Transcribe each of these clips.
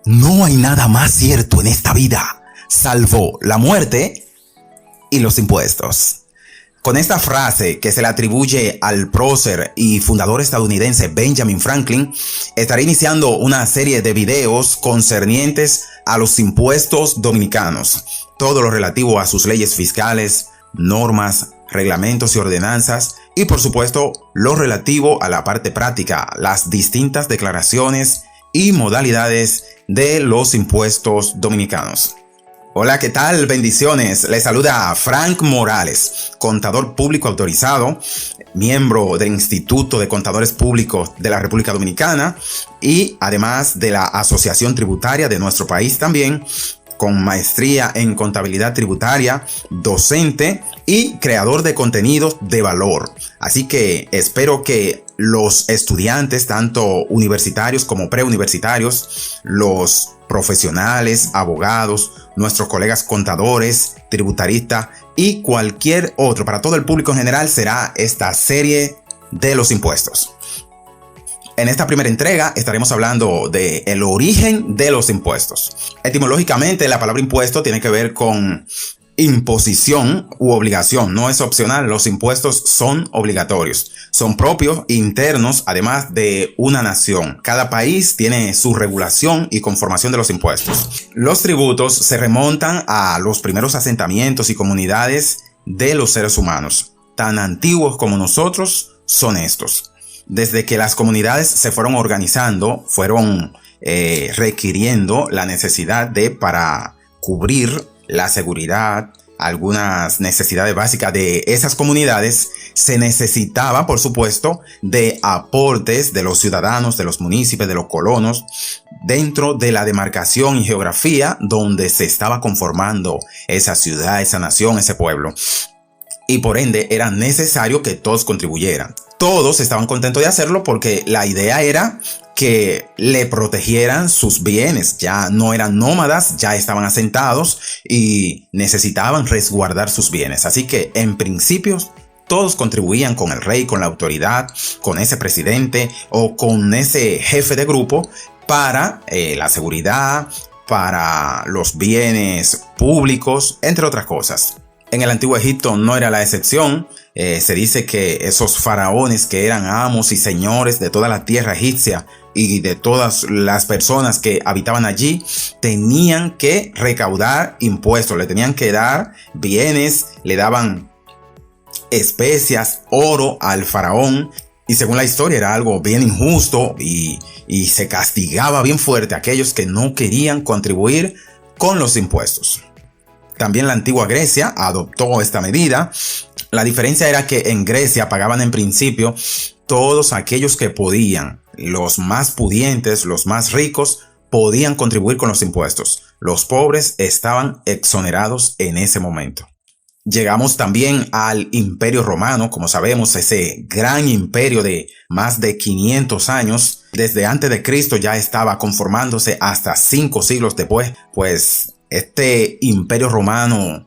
No hay nada más cierto en esta vida, salvo la muerte y los impuestos. Con esta frase que se le atribuye al prócer y fundador estadounidense Benjamin Franklin, estaré iniciando una serie de videos concernientes a los impuestos dominicanos, todo lo relativo a sus leyes fiscales, normas, reglamentos y ordenanzas, y por supuesto lo relativo a la parte práctica, las distintas declaraciones y modalidades de los impuestos dominicanos. Hola, ¿qué tal? Bendiciones. Les saluda Frank Morales, contador público autorizado, miembro del Instituto de Contadores Públicos de la República Dominicana y además de la Asociación Tributaria de nuestro país también, con maestría en contabilidad tributaria, docente y creador de contenidos de valor. Así que espero que los estudiantes, tanto universitarios como preuniversitarios, los profesionales, abogados, nuestros colegas contadores, tributaristas y cualquier otro, para todo el público en general, será esta serie de los impuestos. En esta primera entrega estaremos hablando del origen de los impuestos. Etimológicamente, la palabra impuesto tiene que ver con imposición u obligación. No es opcional, los impuestos son obligatorios. Son propios, internos, además de una nación. Cada país tiene su regulación y conformación de los impuestos. Los tributos se remontan a los primeros asentamientos y comunidades de los seres humanos. Tan antiguos como nosotros son estos. Desde que las comunidades se fueron organizando, fueron requiriendo la necesidad de, para cubrir la seguridad, algunas necesidades básicas de esas comunidades, se necesitaba, por supuesto, de aportes de los ciudadanos, de los municipios, de los colonos, dentro de la demarcación y geografía donde se estaba conformando esa ciudad, esa nación, ese pueblo. Y por ende era necesario que todos contribuyeran. Todos estaban contentos de hacerlo porque la idea era que le protegieran sus bienes. Ya no eran nómadas, ya estaban asentados y necesitaban resguardar sus bienes. Así que en principio todos contribuían con el rey, con la autoridad, con ese presidente o con ese jefe de grupo para la seguridad, para los bienes públicos, entre otras cosas. En el antiguo Egipto no era la excepción. Se dice que esos faraones que eran amos y señores de toda la tierra egipcia y de todas las personas que habitaban allí tenían que recaudar impuestos, le tenían que dar bienes, le daban especias, oro al faraón. Y según la historia era algo bien injusto y se castigaba bien fuerte a aquellos que no querían contribuir con los impuestos. También la antigua Grecia adoptó esta medida. La diferencia era que en Grecia pagaban en principio todos aquellos que podían. Los más pudientes, los más ricos, podían contribuir con los impuestos. Los pobres estaban exonerados en ese momento. Llegamos también al Imperio Romano, como sabemos, ese gran imperio de más de 500 años. Desde antes de Cristo ya estaba conformándose hasta 5 siglos después, pues este Imperio Romano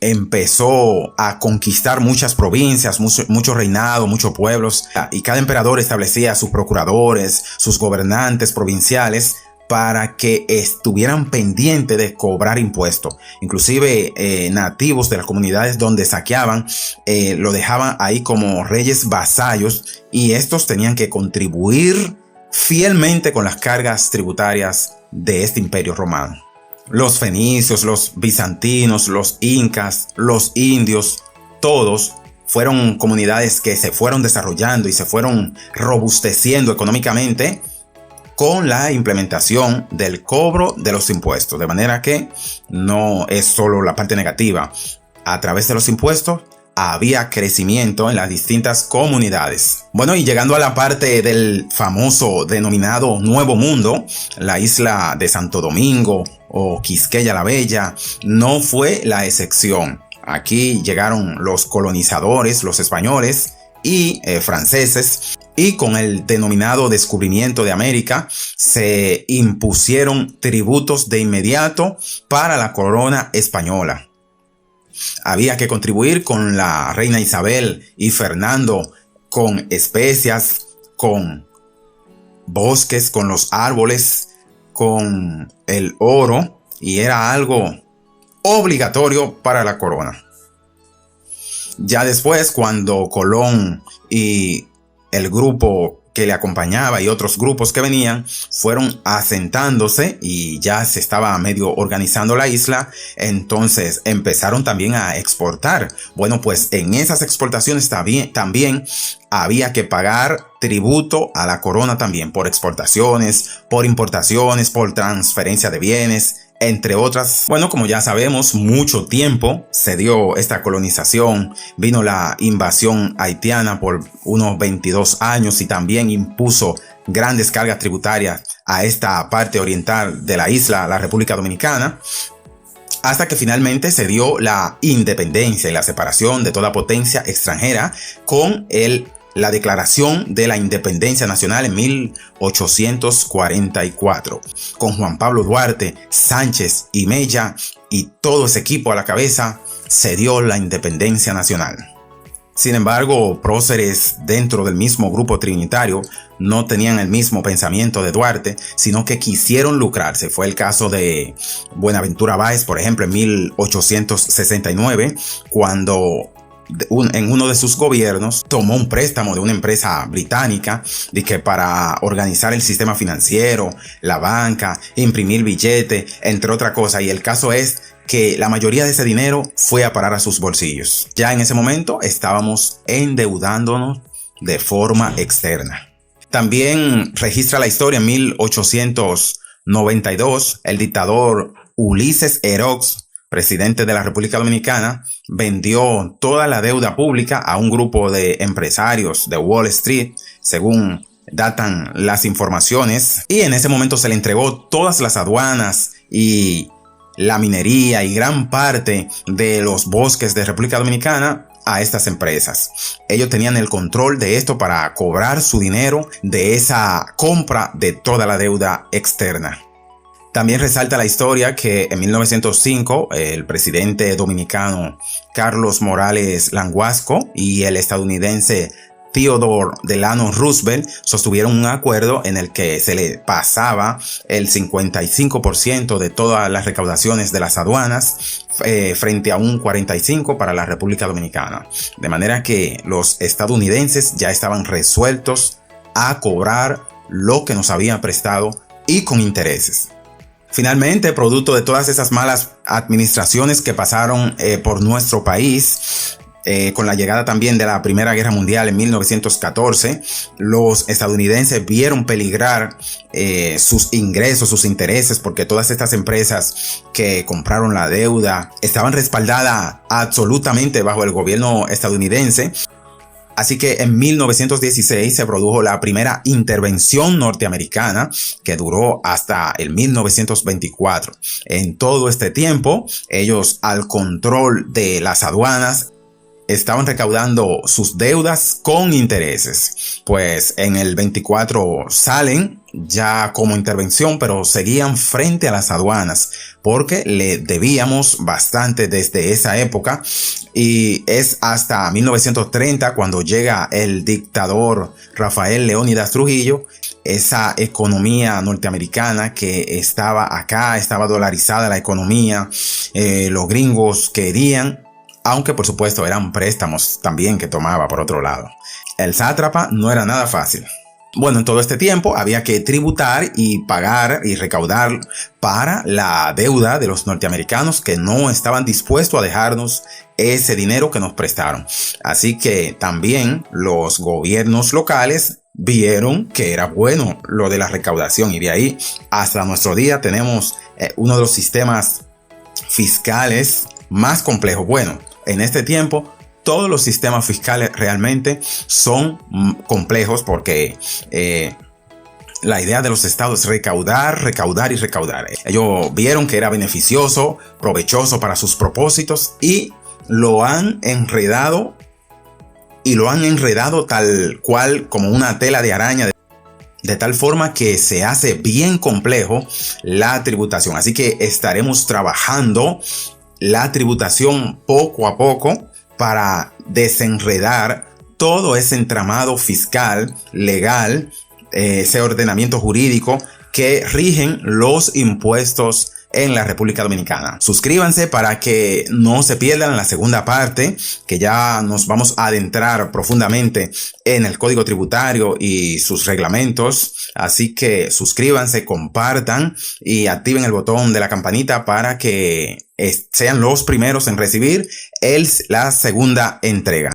empezó a conquistar muchas provincias, mucho reinado, muchos pueblos, y cada emperador establecía sus procuradores, sus gobernantes provinciales para que estuvieran pendientes de cobrar impuestos. Inclusive nativos de las comunidades donde saqueaban lo dejaban ahí como reyes vasallos y estos tenían que contribuir fielmente con las cargas tributarias de este Imperio Romano. Los fenicios, los bizantinos, los incas, los indios, todos fueron comunidades que se fueron desarrollando y se fueron robusteciendo económicamente con la implementación del cobro de los impuestos. De manera que no es solo la parte negativa. A través de los impuestos había crecimiento en las distintas comunidades. Bueno, y llegando a la parte del famoso denominado Nuevo Mundo, la isla de Santo Domingo o Quisqueya la Bella no fue la excepción. Aquí llegaron los colonizadores, los españoles y franceses, y con el denominado descubrimiento de América se impusieron tributos de inmediato para la corona española. Había que contribuir con la reina Isabel y Fernando, con especias, con bosques, con los árboles, con el oro y era algo obligatorio para la corona. Ya después, cuando Colón y el grupo que le acompañaba y otros grupos que venían fueron asentándose y ya se estaba medio organizando la isla, entonces empezaron también a exportar. Bueno, pues en esas exportaciones también había que pagar tributo a la corona también por exportaciones, por importaciones, por transferencia de bienes, entre otras. Bueno, como ya sabemos, mucho tiempo se dio esta colonización, vino la invasión haitiana por unos 22 años y también impuso grandes cargas tributarias a esta parte oriental de la isla, la República Dominicana, hasta que finalmente se dio la independencia y la separación de toda potencia extranjera con la Declaración de la Independencia Nacional en 1844, con Juan Pablo Duarte, Sánchez y Mella y todo ese equipo a la cabeza, se dio la independencia nacional. Sin embargo, próceres dentro del mismo grupo trinitario no tenían el mismo pensamiento de Duarte, sino que quisieron lucrarse. Fue el caso de Buenaventura Báez, por ejemplo, en 1869, cuando en uno de sus gobiernos tomó un préstamo de una empresa británica para organizar el sistema financiero, la banca, imprimir billetes, entre otras cosas. Y el caso es que la mayoría de ese dinero fue a parar a sus bolsillos. Ya en ese momento estábamos endeudándonos de forma externa. También registra la historia en 1892, el dictador Ulises Erox, presidente de la República Dominicana, vendió toda la deuda pública a un grupo de empresarios de Wall Street, según datan las informaciones, y en ese momento se le entregó todas las aduanas y la minería y gran parte de los bosques de República Dominicana a estas empresas. Ellos tenían el control de esto para cobrar su dinero de esa compra de toda la deuda externa. También resalta la historia que en 1905 el presidente dominicano Carlos Morales Languasco y el estadounidense Theodore Delano Roosevelt sostuvieron un acuerdo en el que se le pasaba el 55% de todas las recaudaciones de las aduanas frente a un 45% para la República Dominicana. De manera que los estadounidenses ya estaban resueltos a cobrar lo que nos habían prestado y con intereses. Finalmente, producto de todas esas malas administraciones que pasaron por nuestro país, con la llegada también de la Primera Guerra Mundial en 1914, los estadounidenses vieron peligrar sus ingresos, sus intereses, porque todas estas empresas que compraron la deuda estaban respaldadas absolutamente bajo el gobierno estadounidense. Así que en 1916 se produjo la primera intervención norteamericana que duró hasta el 1924. En todo este tiempo, ellos al control de las aduanas estaban recaudando sus deudas con intereses. Pues en el 24 salen ya como intervención, pero seguían frente a las aduanas porque le debíamos bastante desde esa época, y es hasta 1930 cuando llega el dictador Rafael Leónidas Trujillo. Esa economía norteamericana que estaba acá, estaba dolarizada la economía, los gringos querían, aunque por supuesto eran préstamos también que tomaba por otro lado. El sátrapa no era nada fácil. Bueno, en todo este tiempo había que tributar y pagar y recaudar para la deuda de los norteamericanos que no estaban dispuestos a dejarnos ese dinero que nos prestaron. Así que también los gobiernos locales vieron que era bueno lo de la recaudación, y de ahí hasta nuestro día tenemos uno de los sistemas fiscales más complejos. Bueno, en este tiempo todos los sistemas fiscales realmente son complejos porque la idea de los estados es recaudar, recaudar y recaudar. Ellos vieron que era beneficioso, provechoso para sus propósitos y lo han enredado, y lo han enredado tal cual como una tela de araña, de tal forma que se hace bien complejo la tributación. Así que estaremos trabajando la tributación poco a poco para desenredar todo ese entramado fiscal, legal, ese ordenamiento jurídico que rigen los impuestos en la República Dominicana. Suscríbanse para que no se pierdan la segunda parte, que ya nos vamos a adentrar profundamente en el Código Tributario y sus reglamentos. Así que suscríbanse, compartan y activen el botón de la campanita para que sean los primeros en recibir la segunda entrega.